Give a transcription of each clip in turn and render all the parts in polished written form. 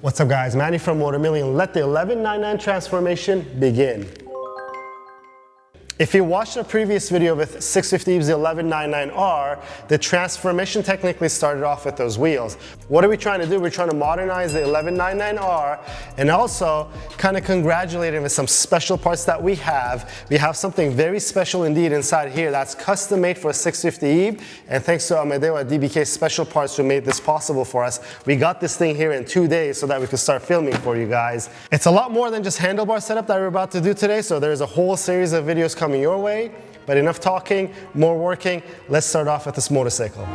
What's up guys, Manny from Motomillion. Let the 1199 transformation begin. If you watched a previous video with 650ib's 1199R, the transformation technically started off with those wheels. What are we trying to do? We're trying to modernize the 1199R and also kind of congratulate it with some special parts that we have. We have something very special indeed inside here that's custom made for 650ib's, and thanks to Amedeo at DBK Special Parts who made this possible for us. We got this thing here in 2 days so that we could start filming for you guys. It's a lot more than just handlebar setup that we're about to do today, so there's a whole series of videos coming your way, but enough talking, more working. Let's start off with this motorcycle.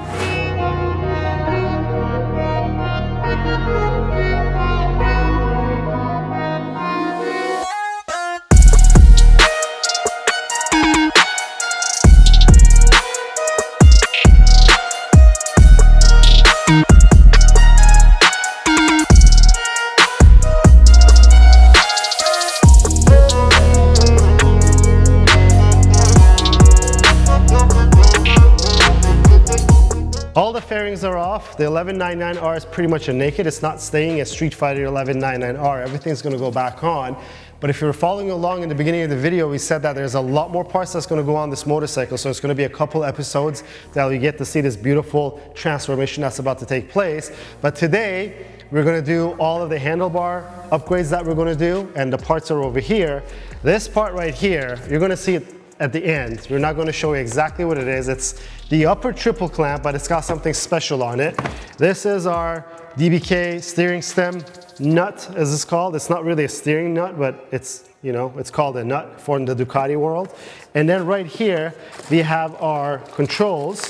All the fairings are off. The 1199R is pretty much a naked. It's not staying as Street Fighter 1199R. Everything's going to go back on. But if you were following along in the beginning of the video, we said that there's a lot more parts that's going to go on this motorcycle. So it's going to be a couple episodes that we get to see this beautiful transformation that's about to take place. But today, we're going to do all of the handlebar upgrades that we're going to do, and the parts are over here. This part right here, you're going to see it at the end. We're not going to show you exactly what it is. It's the upper triple clamp, but it's got something special on it. This is our DBK steering stem nut, as it's called. It's not really a steering nut, but it's, you know, it's called a nut for the Ducati world. And then right here, we have our controls.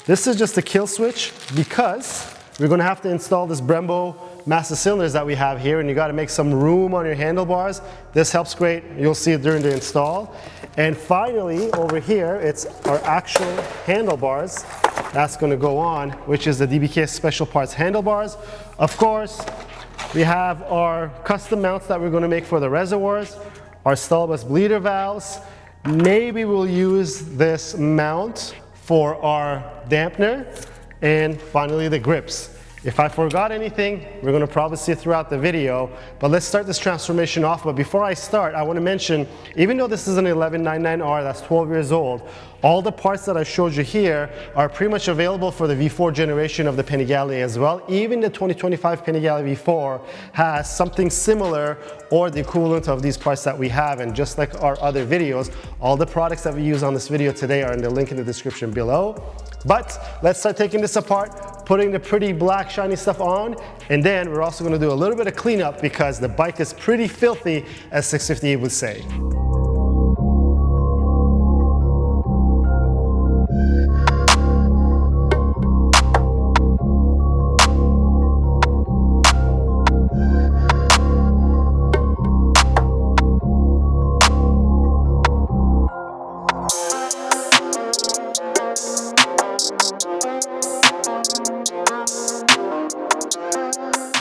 This is just a kill switch because we're going to have to install this Brembo master cylinders that we have here, and you got to make some room on your handlebars. This helps great. You'll see it during the install. And finally, over here, it's our actual handlebars that's going to go on, which is the DBK Special Parts handlebars. Of course, we have our custom mounts that we're going to make for the reservoirs, our stall bus bleeder valves. Maybe we'll use this mount for our dampener, and finally the grips. If I forgot anything, we're going to probably see it throughout the video, but let's start this transformation off. But before I start, I want to mention, even though this is an 1199R that's 12 years old, all the parts that I showed you here are pretty much available for the V4 generation of the Panigale as well. Even the 2025 Panigale V4 has something similar or the equivalent of these parts that we have. And just like our other videos, all the products that we use on this video today are in the link in the description below. But let's start taking this apart, putting the pretty black shiny stuff on, and then we're also going to do a little bit of cleanup because the bike is pretty filthy, as 650ib's would say.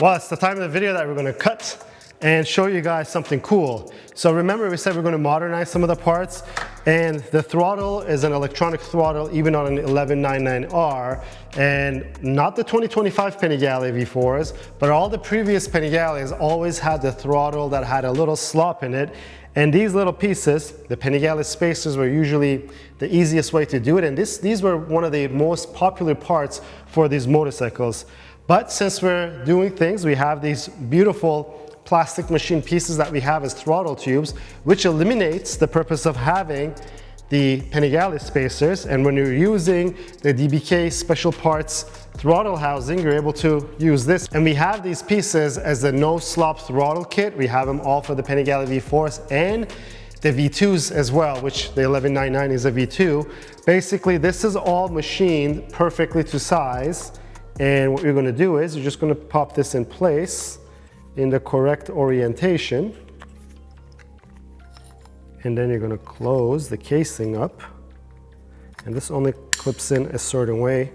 Well, it's the time of the video that we're going to cut and show you guys something cool. So remember, we said we're going to modernize some of the parts, and the throttle is an electronic throttle even on an 1199R, and not the 2025 Panigale V4s, but all the previous Panigales always had the throttle that had a little slop in it. And these little pieces, the Panigale spacers, were usually the easiest way to do it, and these were one of the most popular parts for these motorcycles. But since we're doing things, we have these beautiful plastic machine pieces that we have as throttle tubes, which eliminates the purpose of having the Panigale spacers. And when you're using the DBK Special Parts throttle housing, you're able to use this. And we have these pieces as the no slop throttle kit. We have them all for the Panigale V4s and the V2s as well, which the 1199 is a V2. Basically, this is all machined perfectly to size. And what you're going to do is you're just going to pop this in place in the correct orientation. And then you're going to close the casing up. And this only clips in a certain way.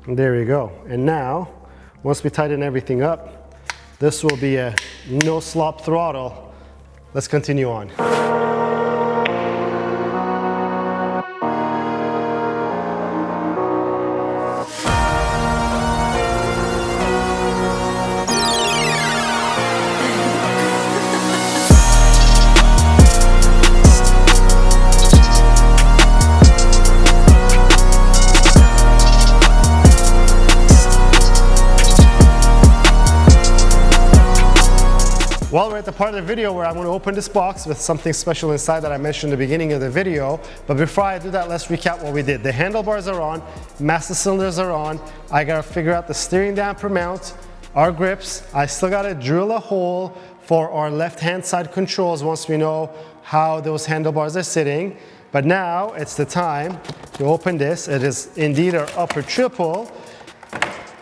And there you go. And now, once we tighten everything up, this will be a no slop throttle. Let's continue on. Well, we're at the part of the video where I'm going to open this box with something special inside that I mentioned at the beginning of the video. But before I do that, let's recap what we did. The handlebars are on, master cylinders are on. I got to figure out the steering damper mount, our grips. I still got to drill a hole for our left-hand side controls once we know how those handlebars are sitting. But now it's the time to open this. It is indeed our upper triple.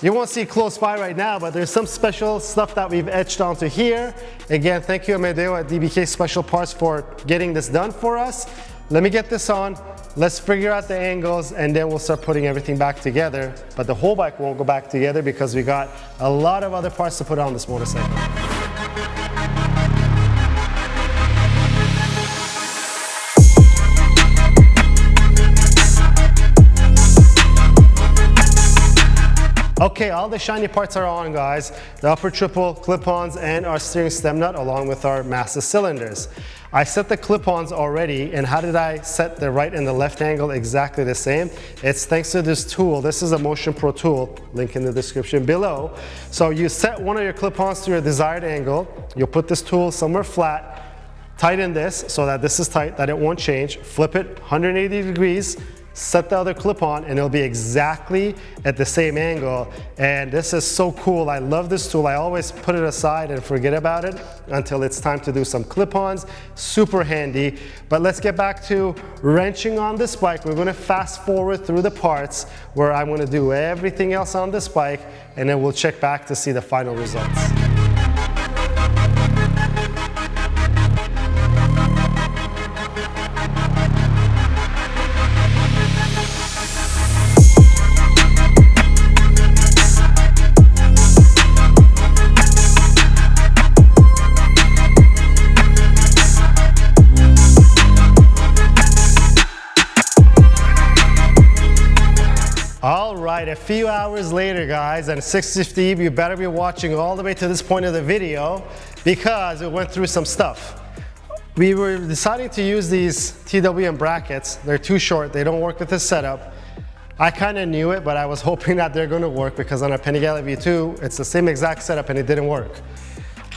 You won't see close by right now, but there's some special stuff that we've etched onto here. Again, thank you Amedeo at DBK Special Parts for getting this done for us. Let me get this on, let's figure out the angles, and then we'll start putting everything back together. But the whole bike won't go back together because we got a lot of other parts to put on this motorcycle. Okay, all the shiny parts are on, guys. The upper triple clip-ons and our steering stem nut along with our master cylinders. I set the clip-ons already, and how did I set the right and the left angle exactly the same? It's thanks to this tool. This is a Motion Pro tool, link in the description below. So you set one of your clip-ons to your desired angle. You'll put this tool somewhere flat, tighten this so that this is tight, that it won't change. Flip it 180 degrees. Set the other clip on and it'll be exactly at the same angle. And this is so cool. I love this tool. I always put it aside and forget about it until it's time to do some clip-ons. Super handy. But let's get back to wrenching on this bike. We're going to fast forward through the parts where I'm going to do everything else on this bike, and then we'll check back to see the final results. All right, a few hours later, guys, and 650, you better be watching all the way to this point of the video because we went through some stuff. We were deciding to use these TWM brackets. They're too short, they don't work with this setup. I kind of knew it, but I was hoping that they're going to work because on our Panigale V2, it's the same exact setup and it didn't work.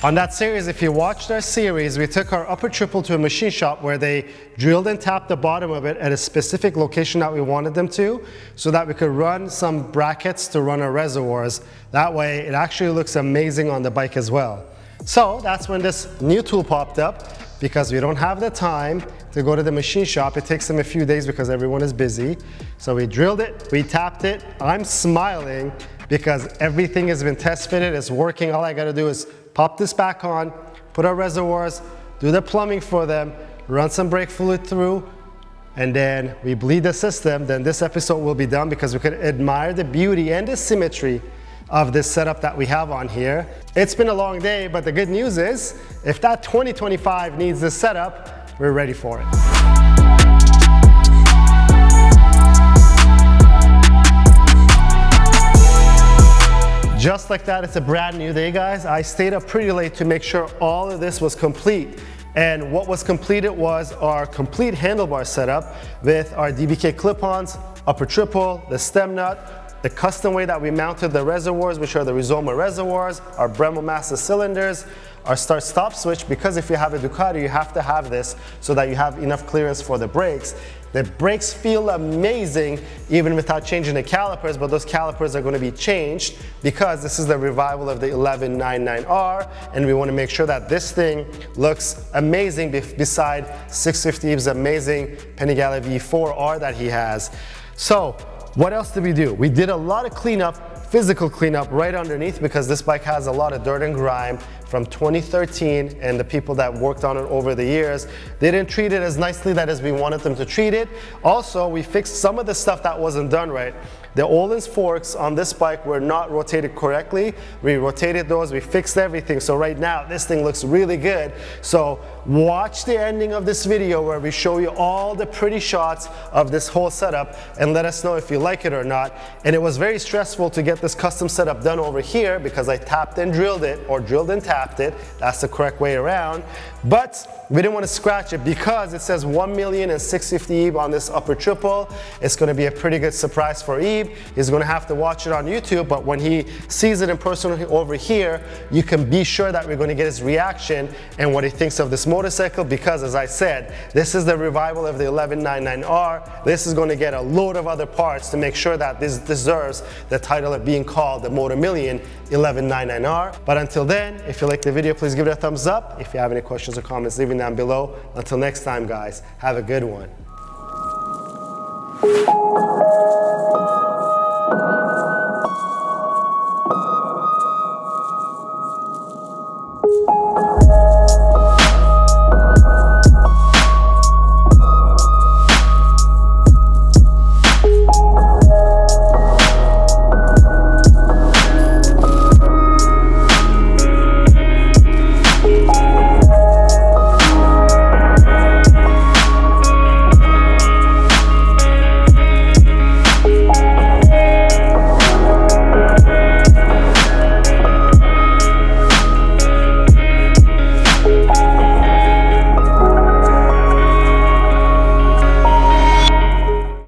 On that series, if you watched our series, we took our upper triple to a machine shop where they drilled and tapped the bottom of it at a specific location that we wanted them to, so that we could run some brackets to run our reservoirs. That way, it actually looks amazing on the bike as well. So that's when this new tool popped up, because we don't have the time to go to the machine shop. It takes them a few days because everyone is busy. So we drilled it, we tapped it. I'm smiling because everything has been test fitted, it's working. All I gotta do is pop this back on, put our reservoirs, do the plumbing for them, run some brake fluid through, and then we bleed the system. Then this episode will be done because we could admire the beauty and the symmetry of this setup that we have on here. It's been a long day, but the good news is, if that 2025 needs this setup, we're ready for it. Just like that, it's a brand new day, guys. I stayed up pretty late to make sure all of this was complete. And what was completed was our complete handlebar setup with our DBK clip-ons, upper triple, the stem nut, the custom way that we mounted the reservoirs, which are the Rizoma reservoirs, our Brembo master cylinders, our start-stop switch, because if you have a Ducati, you have to have this so that you have enough clearance for the brakes. The brakes feel amazing even without changing the calipers, but those calipers are going to be changed because this is the revival of the 1199R, and we want to make sure that this thing looks amazing beside 650ib's amazing Panigale V4R that he has. So what else did we do? We did a lot of cleanup, physical cleanup right underneath, because this bike has a lot of dirt and grime from 2013, and the people that worked on it over the years, they didn't treat it as nicely as we wanted them to treat it. Also, we fixed some of the stuff that wasn't done right. The Öhlins forks on this bike were not rotated correctly. We rotated those, we fixed everything. So right now, this thing looks really good. So watch the ending of this video where we show you all the pretty shots of this whole setup and let us know if you like it or not. And it was very stressful to get this custom setup done over here because I tapped and drilled it, or drilled and tapped it. That's the correct way around. But we didn't want to scratch it because it says 1 million and 650 ib's on this upper triple. It's going to be a pretty good surprise for Eve. Habib, he's gonna have to watch it on YouTube, but when he sees it in person over here, you can be sure that we're gonna get his reaction and what he thinks of this motorcycle, because as I said, this is the revival of the 1199R. This is gonna get a load of other parts to make sure that this deserves the title of being called the Motomillion 1199R. But until then, if you like the video, please give it a thumbs up. If you have any questions or comments, leave them down below. Until next time, guys, have a good one.